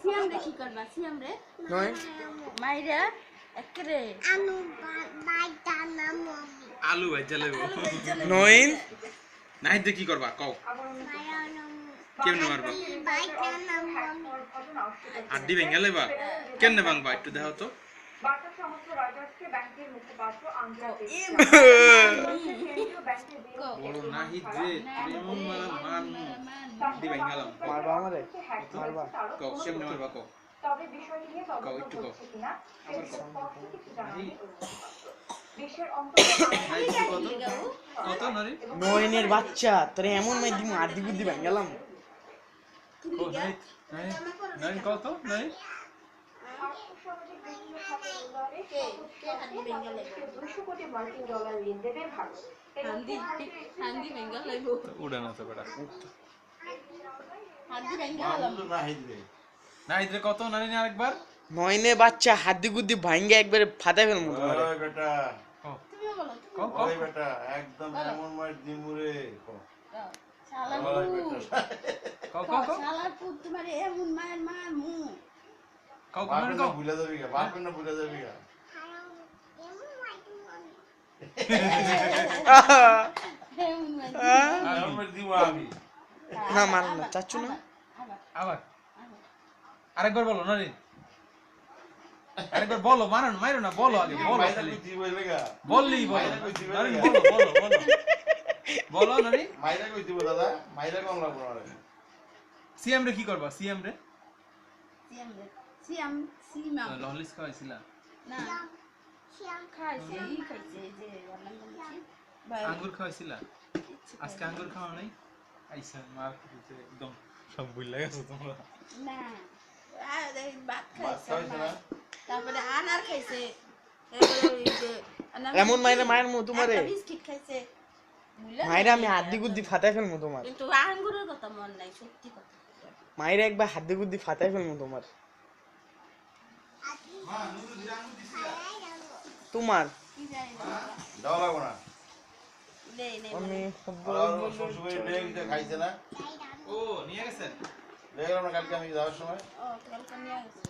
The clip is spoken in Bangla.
সিয়াম রে কি করবা সিয়াম রে নয় মাইরা একরে আলু ভাজা লেবো নইন নাহিদ কি করবা কও কেমনে মারবা হাড্ডি ভেঙে লেবা কেমনে ভাঙবা একটু দেখাও তো বার্তা সংস্থা রয়টার্সকে ব্যাংকের মুখপাত্র আঞ্জনা বড় নাহিদ রে এমন মান হাড্ডি ভেঙে গেলাম মারবা আমারে মারবা কও কেমনে মারবা কও তবে বিষয়টি নিয়ে কও তদন্ত একটু কও হচ্ছে কিনা আবার কও স্পষ্ট কিছু জানায়নি নাহিদ বিশ্বের অন্তত নাহিদ কত নারী নয়নের বাচ্চা তোরে এমন মাই দিমু আদি বুদ্ধি ভাঙ গেলাম কো নাহিদ নাহিদ কত নাহিদ আর্থসামাজিক বিভিন্ন খাতের উন্নয়নে $200 কোটি মার্কিন ডলার ঋণ দেবে ভারত হান্দি বেঙ্গল লইবো উড়ে না তো বেটা হান্দি বেঙ্গল নাহিদ রে কত নারী আরেকবার নয়নে বাচ্চা হাদি গুদ্দি ভাঙ্গে একবারে ফাটাই ফেলমু তোমারে ওই বেটা তুমি বলো কও কও ওই বেটা একদম এমন মার দিমুরে শালার ওই বেটা কও কও কও শালার পুত তোমার এমন মায়ের মার মু কও বাপের কমেন্ট না কও ভুলে যাবি গা বাপের না ভুলে যাবি গা এমন মায়ের এমন মার দিমু আমি না মার না চাচ্ছু না আবার আরেকবার বলো নারী আরেকবার বলো মারো না মারো না বলো আগে বলো মাইরা খালি কই দিবই লাগা বললি বলো নারী বলো বলো বলো বলো নারী মাইরা কই দিব দাদা মাইরা কম লাগবো না সিএম রে কি করবা সিএম রে সিয়াম সিমা লহলিস খাওয়াইছিলা না সিয়াম খাইছে ই খাইছে যে বললাম আঙ্গুর খাওয়াইছিলা আজকে আঙ্গুর খাওয়া নাই আইসা মার খেতে একদম সব ভুল গেছো তোমরা না আর এই ভাত ভাত খাইছে খাইছে না? তারপরে আনার খাইছে এবারে ওই যে এমন মাইরে মায়ের মু তোমারে একটা বিস্কিট খাইছে বুঝলে মাইরে আমি হাদি গুদ্দি ফাটাই ফেলমু তোমার কিন্তু আঙ্গুরের কথা মন নাই সত্যি কথা মাইরে একবার হাদি গুদ্দি ফাটাই ফেলমু তোমার মা নুরু দিরা আঙ্গুর দিছিলা তোমার কি জানি না দাও লাগবো না নেই নেই আমি আর শ্বশুর বাড়ি ডেকে খাইছে না ও নিয়ে গেছেন দেখলাম না কালকে আমি যাওয়ার সময় ও কালকে নিয়ে গেছে